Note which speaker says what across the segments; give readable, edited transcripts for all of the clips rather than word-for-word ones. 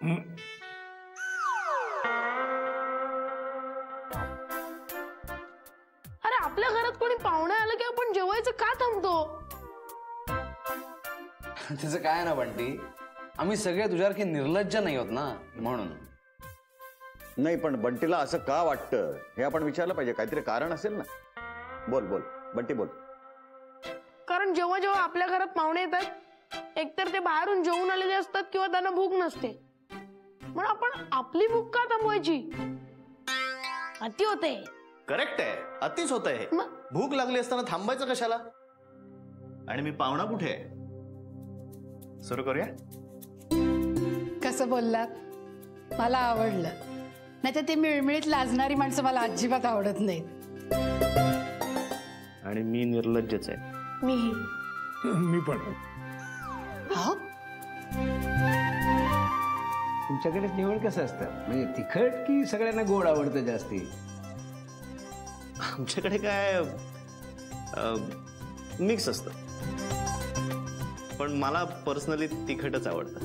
Speaker 1: अरे आपल्या घरात कोणी पाहुणे आलं की आपण जेवायचं का थांबतो?
Speaker 2: त्याचं काय ना बंटी, आम्ही सगळे तुझ्यासारखे निर्लज्ज नाही होत ना म्हणून.
Speaker 3: नाही पण बंटीला असं का वाटतं हे आपण विचारलं पाहिजे. काहीतरी कारण असेल ना. बोल बोल बंटी बोल.
Speaker 1: कारण जेव्हा जेव्हा आपल्या घरात पाहुणे येतात एकतर ते बाहेरून जेवून आलेले असतात किंवा त्यांना भूक नसते, म्हणून आपण आपली भूक का थांबवायची? अति होते.
Speaker 4: करेक्ट आहे, अतिच होतंय. भूक लागली असताना थांबायचं कशाला? आणि मी पाहुणा कुठे आहे? सुरू करूया.
Speaker 5: कसं बोललात? मला आवडलं. नाही तर ते मिळमिळीत लाजणारी माणसं मला अजिबात आवडत नाहीत.
Speaker 4: आणि मी निर्लज्जच आहे.
Speaker 6: मी पण.
Speaker 5: हो
Speaker 7: तुमच्याकडे जेवण कसं असतं? म्हणजे तिखट की सगळ्यांना गोड आवडतं जास्ती?
Speaker 4: आमच्याकडे काय मिक्स असतं, पण मला पर्सनली तिखटच आवडतं.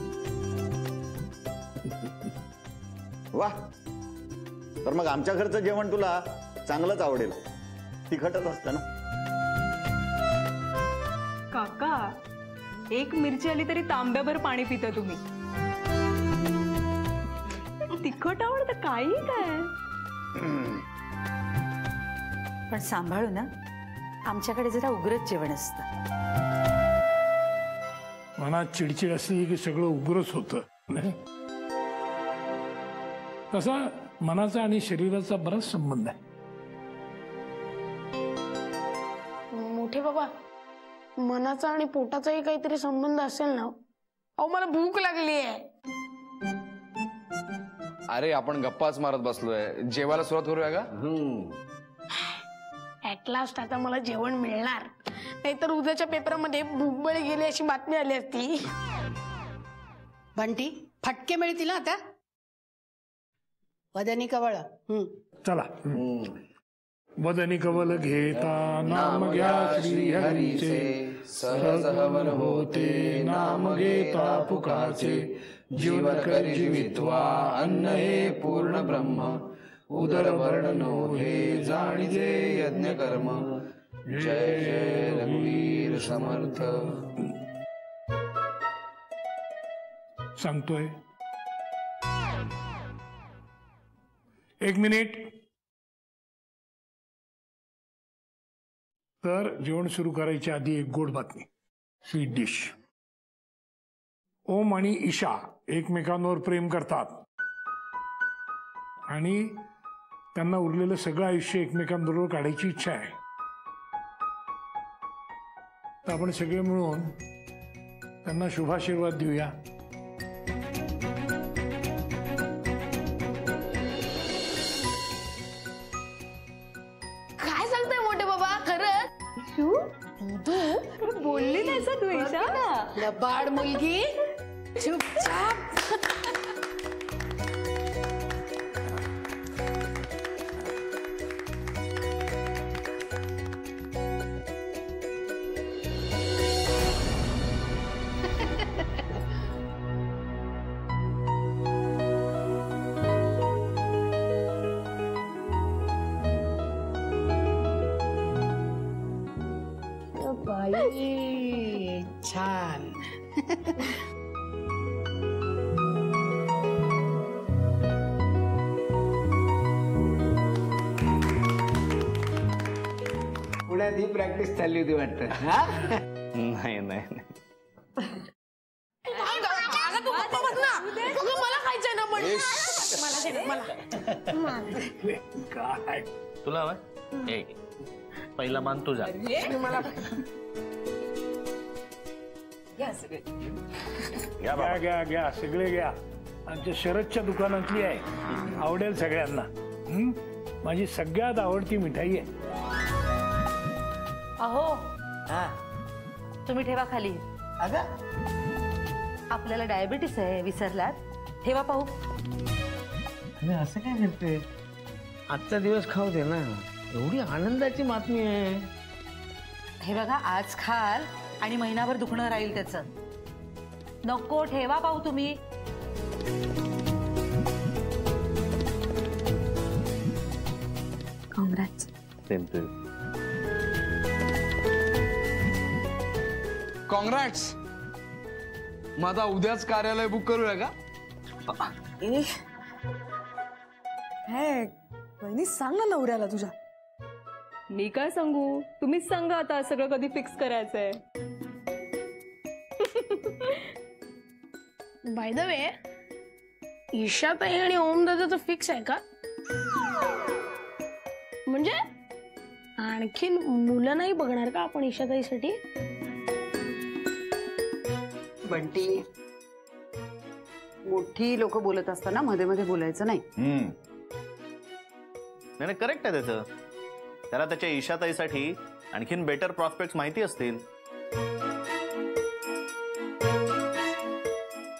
Speaker 3: वा, तर मग आमच्या घरचं जेवण तुला चांगलंच आवडेल. तिखटच असतं ना.
Speaker 8: काका, एक मिरची आली तरी तांब्याभर पाणी पिता तुम्ही. तिखट आवडतं काही काय?
Speaker 9: पण सांभाळू ना, आमच्याकडे जरा उग्रच जेवण असतं.
Speaker 6: मनात चिडचिड असली की सगळं उग्रच होतं. तसा मनाचा आणि शरीराचा बराच संबंध आहे.
Speaker 1: मोठे बाबा, मनाचा आणि पोटाचाही काहीतरी संबंध असेल ना? अहो मला भूक लागली आहे.
Speaker 2: अरे आपण गप्पाच मारत बसलोय, जेवायला सुरुवात करूया का?
Speaker 1: ऍट लास्ट आता मला जेवण मिळणार, नाहीतर उद्याच्या पेपरमध्ये भूकबळी गेली अशी बातमी आली असती.
Speaker 5: बंटी, फटके मिळतील आता. वदनी कवळ.
Speaker 6: चला. वदनी कवल घेता नाम घ्या श्री हरीचे, सहज हवन होते नाम घेता पुकाचे. जीवन कर जीवित्वा अन्न हे पूर्ण ब्रह्म, उदर वर्णनो हे जाणीजे यज्ञ कर्म. जय जय रघुवीर समर्थ. सांगतोय. 1 मिनिट. तर जेवण सुरू करायच्या आधी एक गोड बातमी. Sweet dish. ओम आणि ईशा एकमेकांवर प्रेम करतात आणि त्यांना उरलेलं सगळं आयुष्य एकमेकांबरोबर काढायची इच्छा आहे. तर आपण सगळे मिळून त्यांना शुभाशीर्वाद देऊया.
Speaker 1: काय सांगताय मोठे बाबा? खरंच?
Speaker 8: तू बोलली नाही सर तू ईशा?
Speaker 5: लबाड मुलगी, चुपचाप. बाई छान.
Speaker 7: पुण्यात ही प्रॅक्टिस चालली होती वाटतं.
Speaker 4: नाही नाही.
Speaker 1: मला खायचंय ना पण. मला
Speaker 6: काय
Speaker 4: तुला हवंय? एक पहिला मान तुझा.
Speaker 6: घ्या घ्या घ्या, सगळे घ्या. आमच्या शरदच्या दुकानातली आहे, आवडेल सगळ्यांना. माझी सगळ्यात आवडती मिठाई आहे.
Speaker 9: अहो, तुम्ही ठेवा खाली. आपल्याला डायबिटीस आहे, विसरलात? ठेवा पाहू.
Speaker 7: अरे असं काय करते? आजचा दिवस खाऊ दे ना. एवढी आनंदाची बातमी आहे.
Speaker 9: हे बघा, आज खाल आणि महिनाभर दुखणं राहील त्याचं. नको, ठेवा पाहू तुम्ही.
Speaker 8: Congrats.
Speaker 4: Same to you.
Speaker 2: Congrats. मग आता उद्याच कार्यालय बुक करूया का?
Speaker 8: वहिनी सांग ना नवऱ्याला तुझ्या. मी काय सांगू, तुम्हीच सांगा आता सगळं कधी फिक्स करायचंय.
Speaker 1: बाय द वे, ईशाताई आणि ओम दादाचं फिक्स आहे का? म्हणजे आणखीन मुलं नाही बघणार का आपण ईशाताईसाठी?
Speaker 10: बंटी, मोठी लोक बोलत असताना मध्ये मध्ये बोलायचं नाही.
Speaker 4: नाही करेक्ट आहे त्याचं. त्याला त्याच्या ईशाताईसाठी आणखीन बेटर प्रॉस्पेक्ट माहिती असतील.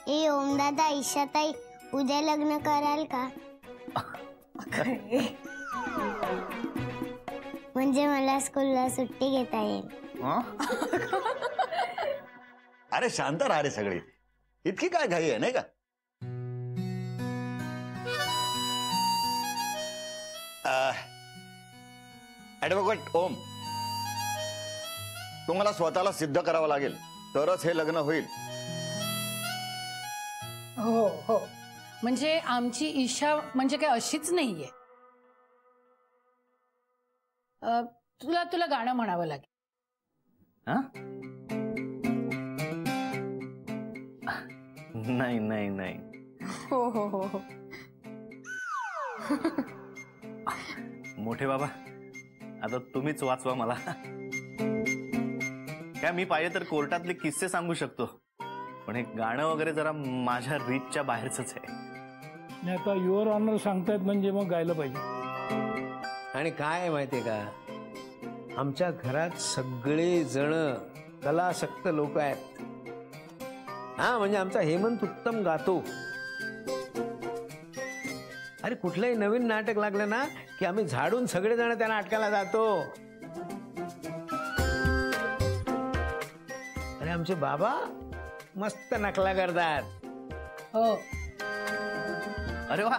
Speaker 11: ए ओम दादा, ईशाताई उद्या लग्न कराल का? म्हणजे मला स्कूलला सुट्टी घेता येईल.
Speaker 3: अरे शांत राहा रे सगळी. इतकी काय घाई आहे नाही का? ऍडव्होकेट ओम, तुम्हाला स्वतःला सिद्ध करावं लागेल तरच हे लग्न होईल.
Speaker 5: हो हो, म्हणजे आमची ईशा म्हणजे काय अशीच नाहीये. तुला तुला गाणं म्हणावं लागेल.
Speaker 4: नाही नाही नाही.
Speaker 8: हो हो हो हो.
Speaker 4: मोठे बाबा, आता तुम्हीच वाचवा मला. काय मी पाहिजे तर कोर्टातले किस्से सांगू शकतो, पण हे गाणं वगैरे जरा माझ्या रीचच्या बाहेरच आहे.
Speaker 6: नाही आता युअर ऑनर सांगतायत म्हणजे मग गायला पाहिजे.
Speaker 7: आणि काय आहे माहितीये का, आमच्या घरात सगळे जण कलासक्त लोक आहेत. हा म्हणजे आमचा हेमंत उत्तम गातो. अरे कुठलंही नवीन नाटक लागलं ना की आम्ही झाडून सगळे जण त्या नाटकाला जातो. अरे आमचे बाबा मस्त नकला करतात.
Speaker 5: हो.
Speaker 4: अरे वा,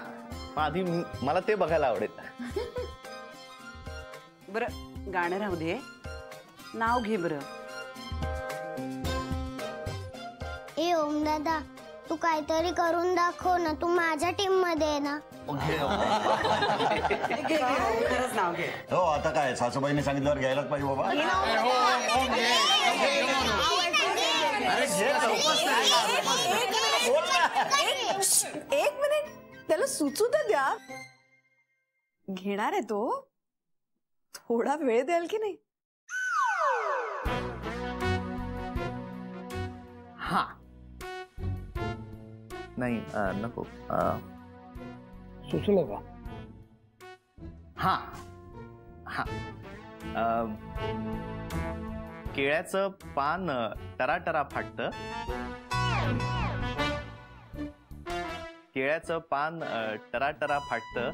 Speaker 4: आधी मला ते बघायला आवडेल.
Speaker 10: बरं गाणं राहू दे, नाव घे बरं.
Speaker 11: ए ओम दादा, तू काहीतरी करून दाखव ना. तू माझ्या टीम मध्ये आहे ना.
Speaker 10: खरंच नाव घे.
Speaker 3: हो आता काय, सासूबाईंनी सांगितल्यावर घ्यायलाच पाहिजे बाबा.
Speaker 8: एक मिनिट, त्याला सुचू तर द्या. घेणार आहे तो, थोडा वेळ द्याल की नाही?
Speaker 4: हा नाही नको.
Speaker 6: सुचलं का?
Speaker 4: हा हा. केळ्याचं पान टराटरा फाटतं. केळ्याचं पान टराटरा फाटतं.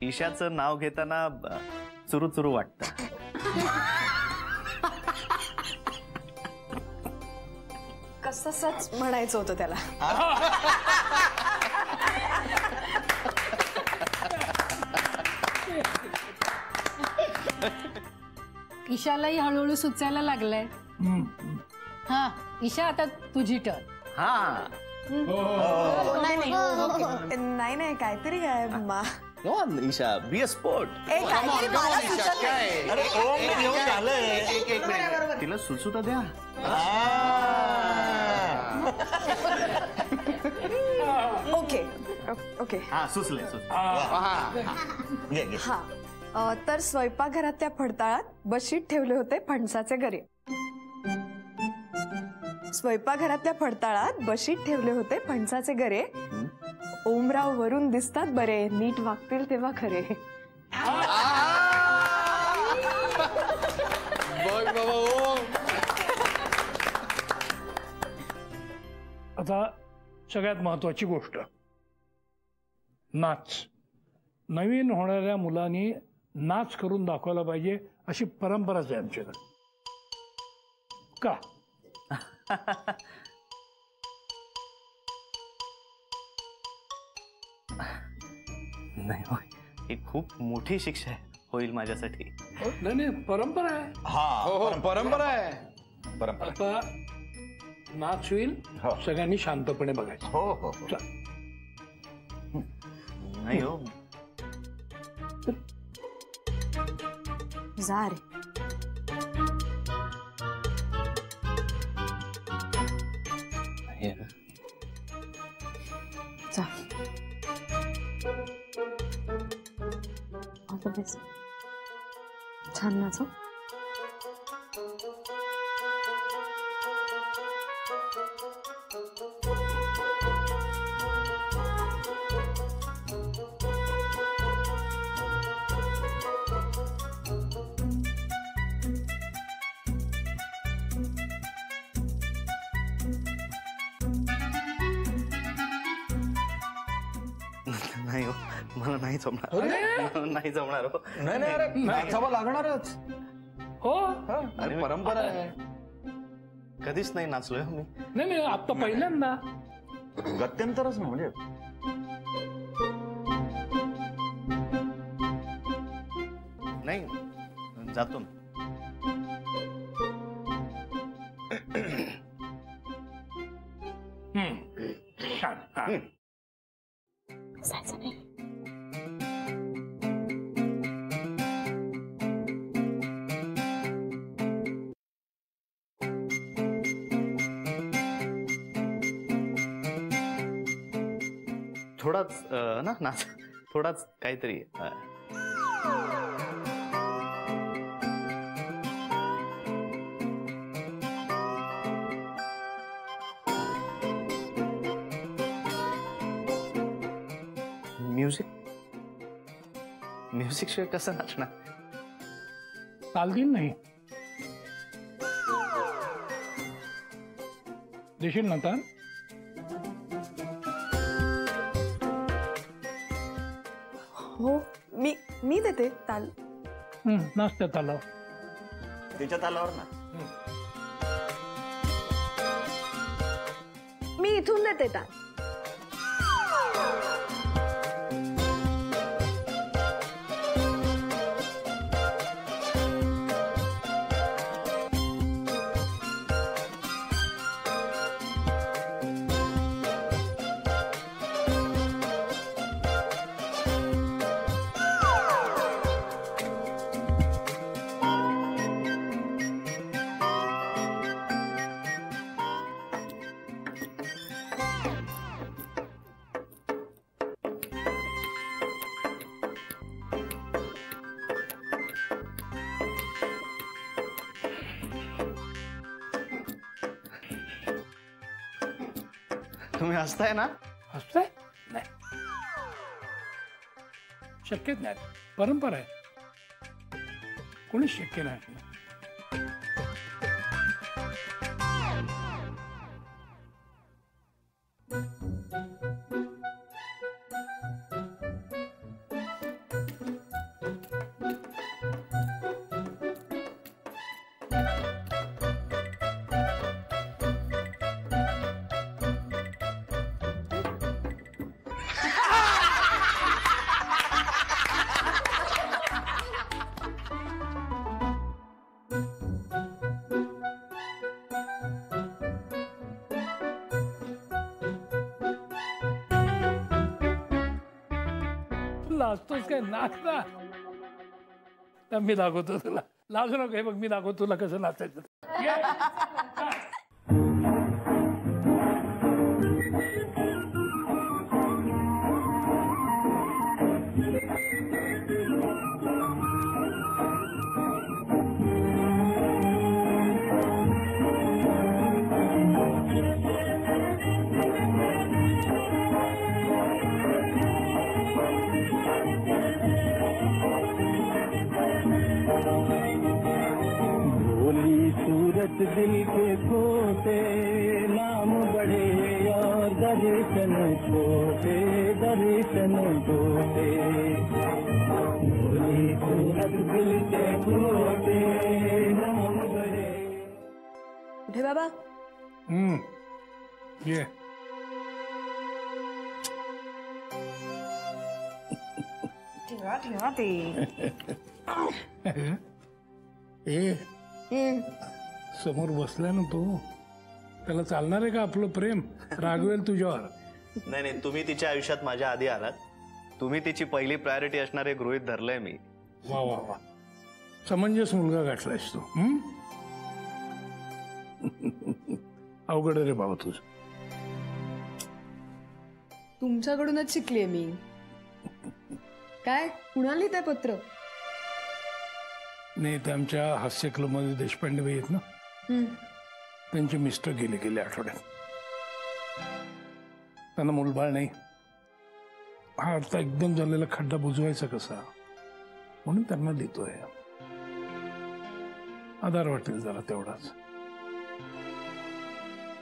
Speaker 4: ईशाचं नाव घेताना चुरू चुरू वाटतं.
Speaker 8: कसंच म्हणायचं होतं त्याला.
Speaker 5: ईशालाही हळूहळू सुचायला लागलंय. हा ईशा, आता तुझी टर्न.
Speaker 4: हा
Speaker 8: नाही नाही, काहीतरी आहे.
Speaker 4: Isha, be a sport. तिला सुचू तर द्या.
Speaker 8: Okay okay.
Speaker 4: हा सुचले.
Speaker 8: हा, तर स्वयंपाकघरात त्या फडताळात बशीत ठेवले होते फणसाचे गरे. स्वयंपाकघरातल्या फडताळात बशीत ठेवले होते फणसाचे गरे. ओमराव वरून दिसतात बरे, नीट वागतील तेव्हा खरे.
Speaker 6: आता सगळ्यात महत्वाची गोष्ट, नाच. नवीन होणाऱ्या मुलांनी नाच करून दाखवला पाहिजे अशी परंपराच आहे आमच्याकडे. का?
Speaker 4: नाही ही खूप मोठी शिक्षा होईल माझ्यासाठी.
Speaker 6: नाही नाही, परंपरा आहे.
Speaker 3: हा
Speaker 2: परंपरा आहे.
Speaker 3: परंपरा.
Speaker 6: आता नाच होईल,
Speaker 3: हो.
Speaker 6: सगळ्यांनी शांतपणे बघायचं.
Speaker 3: हो हो
Speaker 6: चल.
Speaker 4: नाही हो,
Speaker 8: जा रे.
Speaker 2: हे ना.
Speaker 8: जा. All the best. छान नाच.
Speaker 4: नाही हो, मला नाही जमणार. नाही जमणार हो.
Speaker 2: नाही नाही, अरे नाचावं लागणारच.
Speaker 6: हो.
Speaker 2: अरे परंपरा आहे.
Speaker 4: कधीच नाही नाचलोय मी.
Speaker 6: नाही नाही, आता पहिल्यांदा.
Speaker 3: गत्यंतरच ना म्हणजे.
Speaker 4: नाही जातो मी.
Speaker 6: छान. हा.
Speaker 8: जायचं नाही.
Speaker 4: थोडाच ना नाच, थोडाच काहीतरी. म्युझिक, म्युझिक शिवाय कसं नाचणार?
Speaker 6: चालतील नाही. देशील ना ताल?
Speaker 8: हो, मी देते ताल.
Speaker 6: नाचत्या तालावर.
Speaker 3: तिच्या तालावर ना.
Speaker 8: मी इथून देते ताल.
Speaker 4: तुम्ही हसताय ना?
Speaker 6: हसताय? नाही, शक्यच नाही. परंपरा आहे, कोणीच शक्य नाही. लाजतोस काय? नाच ना. तर मी दाखवतो तुला. लाजू नको. हे बघ, मी दाखवतो तुला कसं नाचायचं. ये.
Speaker 12: सूरत दिल के खोते, नाम बड़े और दर्शन छोटे, दर्शन छोटे. सूरत दिल के खोते, नाम बड़े.
Speaker 8: कुठे बाबा? ठेवा ठेवा ते.
Speaker 6: समोर बसलाय ना तो, त्याला चालणार आहे का आपलं प्रेम? रागवेल तुझ्यावर.
Speaker 4: नाही नाही, तुम्ही तिच्या आयुष्यात माझ्या आधी आलात. तुम्ही तिची पहिली प्रायोरिटी असणारे गृहीत धरलंय मी.
Speaker 6: वा वा वा, समंजस मुलगा गाठलायस तू. अवघड रे बाबा तुझ.
Speaker 8: तुमच्याकडूनच शिकलीये मी. काय कुणाला लिहिताय पत्र?
Speaker 6: नाही, ते आमच्या हास्य क्लब मध्ये देशपांडे बाई आहेत ना, त्यांचे मिस्टर गेले आठवड्यात. त्यांना मुलबाळ नाही. हा आता एकदम झालेला खड्डा बुजवायचा कसा, म्हणून त्यांना लिहितोय. आधार वाटेल जरा तेवढाच.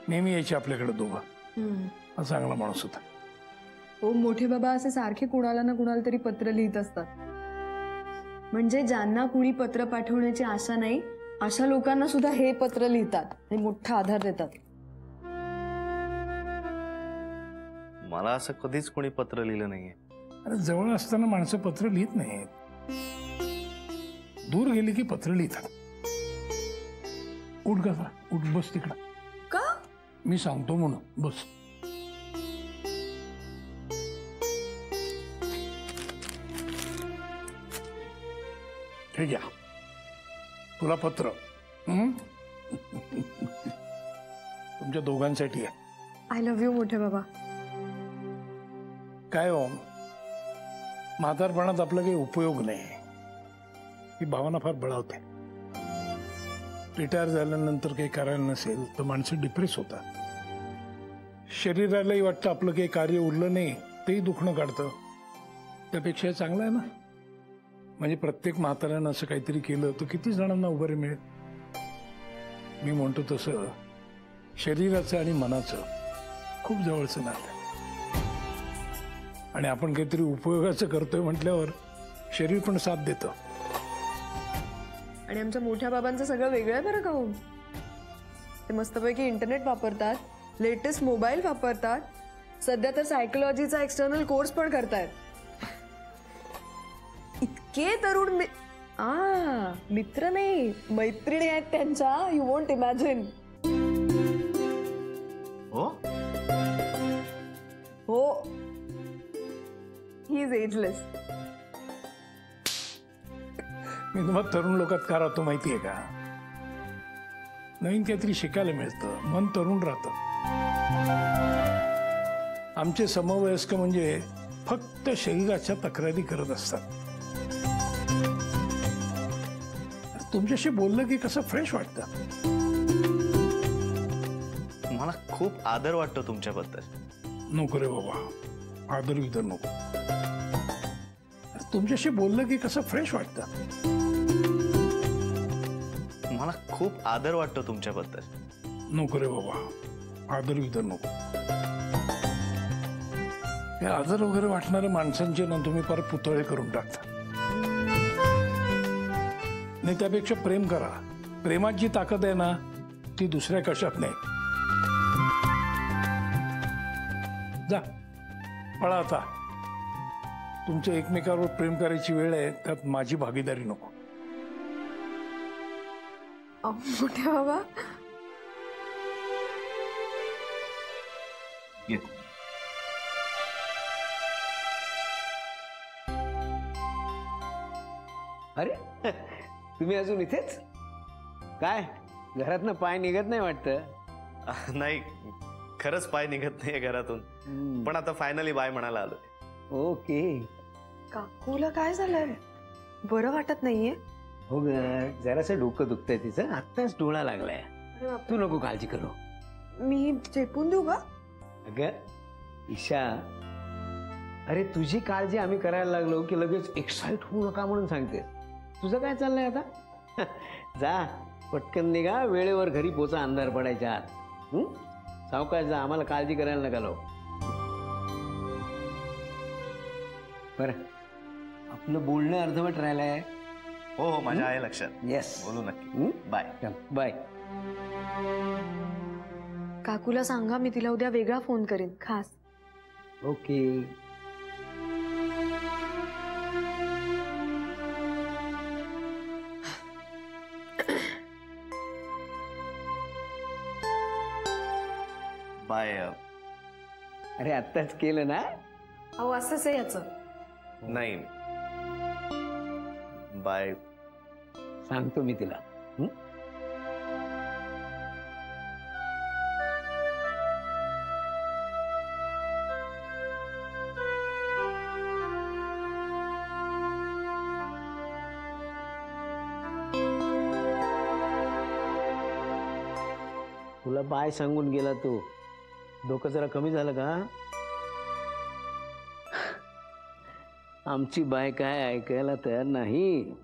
Speaker 6: नेहमी यायचे आपल्याकडे दोघं. हा चांगला माणूस होता.
Speaker 8: हो, मोठे बाबा असे सारखे कुणाला ना कुणाला तरी पत्र लिहित असतात. म्हणजे ज्यांना कुणी पत्र पाठवण्याची आशा नाही अशा लोकांना सुद्धा हे पत्र लिहितात आणि मोठा आधार देतात.
Speaker 4: मला असं कधीच कोणी पत्र लिहिलं नाहीये.
Speaker 6: अरे जवळ असताना माणसं पत्र लिहित नाहीत, दूर गेली की पत्र लिहितात. उठ गा, उठ, बस तिकडं.
Speaker 8: का?
Speaker 6: मी सांगतो म्हणून बस. हे घ्या, तुला पत्र. तुमच्या दोघांसाठी आहे.
Speaker 8: आय लव्ह यू मोठे बाबा.
Speaker 6: काय हो, म्हातारपणात आपला काही उपयोग नाही, ही भावना फार बळावते. रिटायर झाल्यानंतर काही करायला नसेल तर माणसं डिप्रेस होतात. शरीरालाही वाटतं आपलं काही कार्य उरलं नाही, तेही दुखणं काढतं. त्यापेक्षा चांगलं आहे ना. म्हणजे प्रत्येक म्हाताऱ्यानं असं काहीतरी केलं तर किती जणांना उभारी मिळेल. मी म्हणतो तसं शरीराचं आणि मनाचं खूप जवळचं नातं. आणि आपण काहीतरी उपयोगाचं करतोय म्हटल्यावर शरीर पण साथ देतं.
Speaker 8: आणि आमच्या मोठ्या बाबांचं सगळं वेगळं आहे बरं का हो. ते मस्तपैकी इंटरनेट वापरतात, लेटेस्ट मोबाईल वापरतात, सध्या तर सायकोलॉजीचा एक्सटर्नल कोर्स पण करतायत. इतके तरुण मित्र नाही, मैत्रिणी आहेत त्यांच्या. You won't imagine.
Speaker 4: हो
Speaker 8: हो, ही इज एजलेस.
Speaker 6: मी तुम्हाला तरुण लोकात का राहतो माहितीये का? नवीन काहीतरी शिकायला मिळतं, मन तरुण राहतं. आमचे समवयस्क म्हणजे फक्त शरीराच्या तक्रारी करत असतात. तुमच्याशी बोललं की कसं फ्रेश वाटतं.
Speaker 4: मला खूप आदर वाटतो तुमच्याबद्दल.
Speaker 6: नको रे बाबा, आदर विदर नको. तुमच्याशी बोललं की कसं फ्रेश वाटतं.
Speaker 4: मला खूप आदर वाटतो तुमच्याबद्दल.
Speaker 6: नको रे बाबा, आदर विदर नको. हे आदर वगैरे वाटणाऱ्या माणसांचे ना तुम्ही परत पुतळे करून टाकता. नाही, त्यापेक्षा प्रेम करा. प्रेमात जी ताकद आहे ना ती दुसऱ्या कशात नाही. जा, पळा आता. तुमच्या एकमेकावर प्रेम करायची वेळ आहे, त्यात माझी भागीदारी नको.
Speaker 8: मोठ्या बाबा
Speaker 7: अरे तुम्ही अजून इथेच? काय घरातनं पाय निघत नाही वाटतं?
Speaker 4: नाही, खरंच पाय निघत नाहीये घरातून. पण आता फायनली बाय म्हणायला आलो.
Speaker 7: ओके.
Speaker 8: काकूला काय झालंय? बरं वाटत नाहीये?
Speaker 7: हो ग, जरासं डोकं दुखतंय तिचं. आत्ताच डोळा लागलाय. तू नको काळजी करू.
Speaker 8: मी चेपून देऊ का?
Speaker 7: अगं ईशा, अरे तुझी काळजी आम्ही करायला लागलो की लगेच एक्साइट होऊ नका म्हणून सांगते. तुझं काय चाललंय आता? जा पटकन निघा, वेळेवर घरी पोचा, अंधार पडायच्या आत. सावकाश जा, आम्हाला काळजी करायला नका लावू. बरं, आपलं बोलणं अर्धवट राहिलंय.
Speaker 4: हो हो, माझ्या आहे लक्षात.
Speaker 7: येस,
Speaker 4: बोलू नक्की. Bye
Speaker 7: bye.
Speaker 8: काकूला सांगा मी तिला उद्या वेगळा फोन करेन खास.
Speaker 7: ओके.
Speaker 4: बाय.
Speaker 7: अरे आत्ताच केलं ना.
Speaker 8: अहो असंच आहे याचं.
Speaker 4: नाही, बाय.
Speaker 7: सांगतो मी तिला. हं? तुला बाय सांगून गेला तू. डोकं जरा कमी झालं का? आमची बाय काय ऐकायला तयार नाही.